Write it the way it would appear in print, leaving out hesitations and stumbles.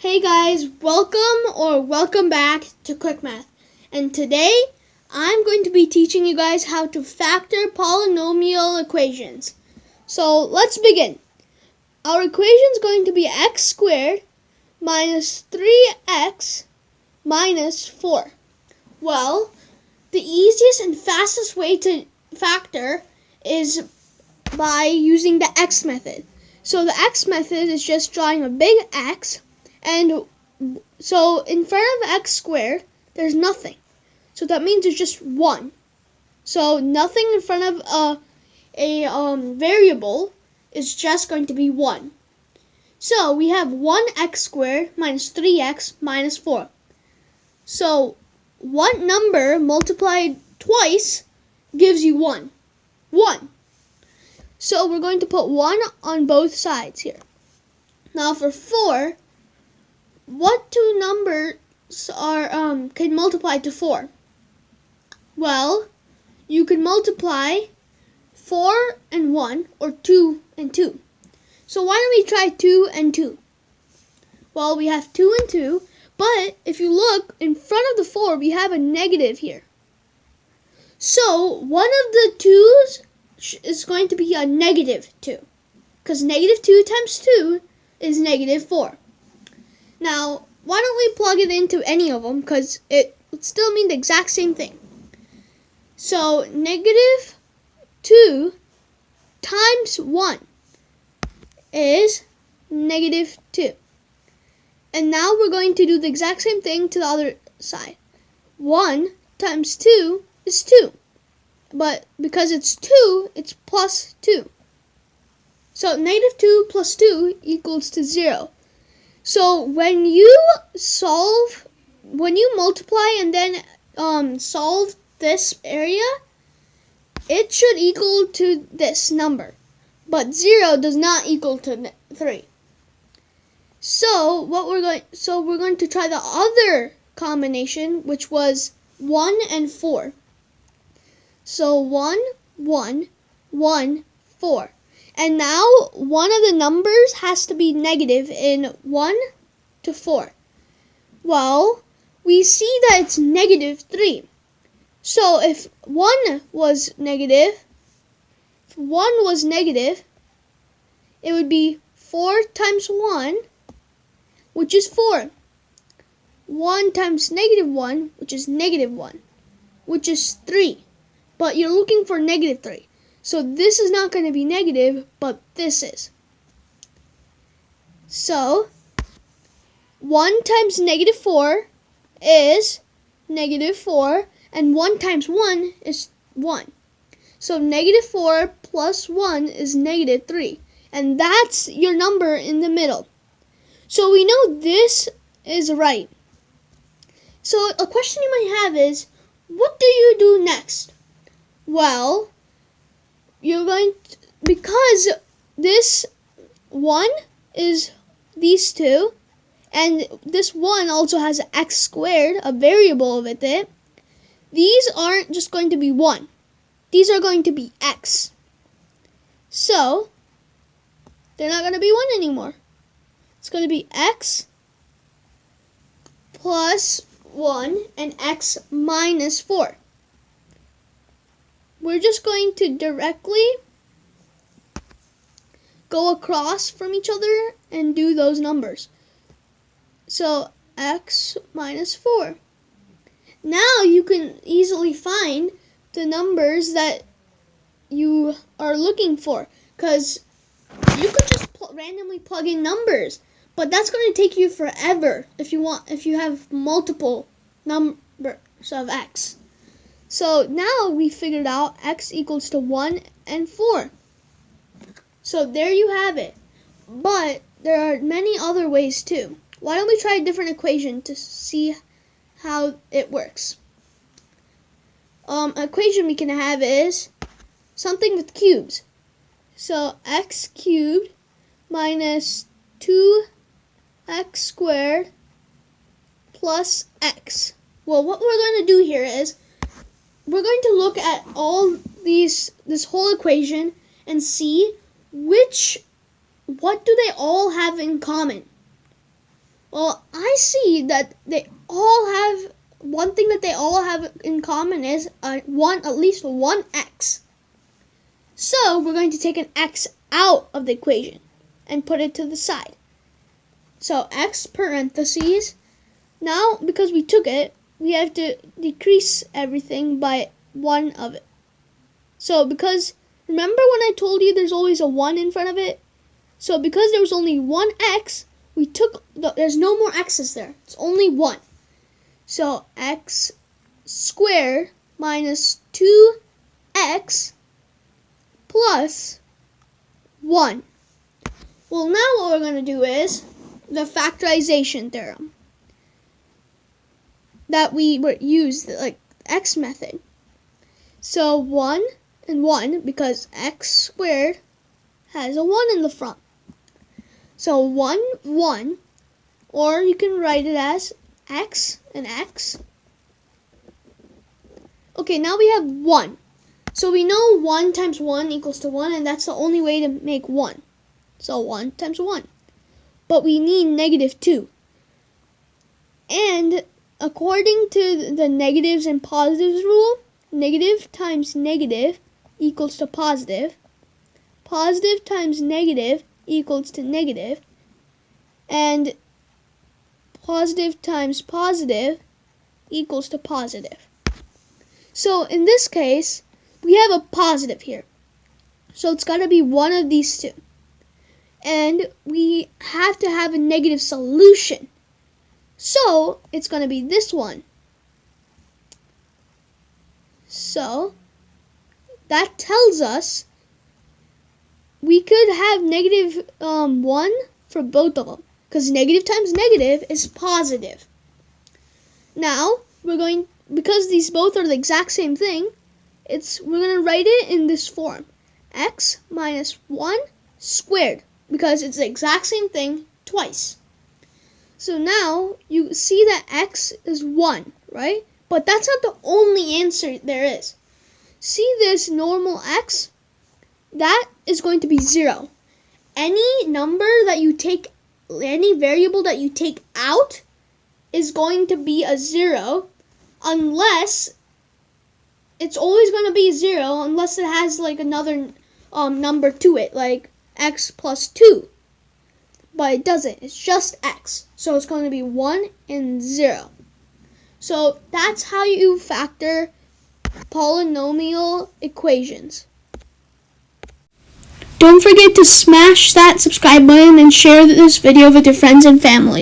Hey guys, welcome back to Quick Math. And today I'm going to be teaching you guys how to factor polynomial equations. So let's begin. Our equation is going to be x squared minus 3x minus 4. Well, the easiest and fastest way to factor is by using the x method. So the x method is just drawing a big X, and so in front of x squared, there's nothing. So that means it's just 1. So nothing in front of a variable is just going to be 1. So we have 1x squared minus 3x minus 4. So what number multiplied twice gives you 1? 1. So we're going to put 1 on both sides here. Now for 4, what two numbers can multiply to 4? Well, you can multiply 4 and 1 or 2 and 2. So why don't we try 2 and 2? Well, we have 2 and 2, but if you look in front of the 4, we have a negative here. So one of the 2's is going to be a negative 2, because negative 2 times 2 is negative 4. Now, why don't we plug it into any of them, because it would still mean the exact same thing. So, negative 2 times 1 is negative 2. And now we're going to do the exact same thing to the other side. 1 times 2 is 2. But because it's 2, it's plus 2. So, negative 2 plus 2 equals to 0. So when you multiply and then solve this area, it should equal to this number. But 0 does not equal to 3. So we're going to try the other combination, which was 1 and 4. So 1, 1, 1, 4. And now one of the numbers has to be negative in 1 to 4. Well, we see that it's negative 3. So if 1 was negative, it would be 4 times 1, which is 4. 1 times negative 1, which is negative 1, which is 3. But you're looking for negative 3. So this is not going to be negative, but this is. So 1 times negative 4 is negative 4, and 1 times 1 is 1. So negative 4 plus 1 is negative 3, and that's your number in the middle. So we know this is right. So a question you might have is, what do you do next? Well, you're going to, because this 1 is these two, and this 1 also has x squared, a variable with it, these aren't just going to be 1. These are going to be x. So, they're not going to be 1 anymore. It's going to be x plus 1 and x minus 4. We're just going to directly go across from each other and do those numbers. So x minus 4. Now you can easily find the numbers that you are looking for, because you could just randomly plug in numbers, but that's going to take you forever if you have multiple numbers of x. So now we figured out x equals to 1 and 4. So there you have it. But there are many other ways too. Why don't we try a different equation to see how it works? Equation we can have is something with cubes. So x cubed minus 2x squared plus x. Well, what we're going to do here is we're going to look at all this whole equation and see what do they all have in common. Well, I see that they all have, one thing that they all have in common is at least one x. So we're going to take an x out of the equation and put it to the side. So x parentheses. Now, because we took it, we have to decrease everything by one of it. So because, remember when I told you there's always a 1 in front of it? So because there was only one x, we took, there's no more x's there. It's only 1. So x squared minus 2x plus 1. Well, now what we're going to do is the factorization theorem that we used, like x method. So 1 and 1, because x squared has a 1 in the front. So 1, 1, or you can write it as x and x. Okay, now we have 1. So we know 1 times 1 equals to 1, and that's the only way to make 1. So 1 times 1. But we need negative 2. And according to the negatives and positives rule, negative times negative equals to positive. Positive times negative equals to negative. And positive times positive equals to positive. So in this case, we have a positive here. So it's got to be one of these two. And we have to have a negative solution. So it's going to be this one. So that tells us we could have negative 1 for both of them, because negative times negative is positive. Now we're going, because these both are the exact same thing, we're going to write it in this form: x minus 1 squared, because it's the exact same thing twice. So now you see that x is 1, right? But that's not the only answer there is. See this normal x? That is going to be 0. Any number that you take, any variable that you take out is going to be a 0, unless it's always going to be 0 unless it has like another number to it, like x plus 2. But it doesn't. It's just x. So it's going to be 1 and 0. So that's how you factor polynomial equations. Don't forget to smash that subscribe button and share this video with your friends and family.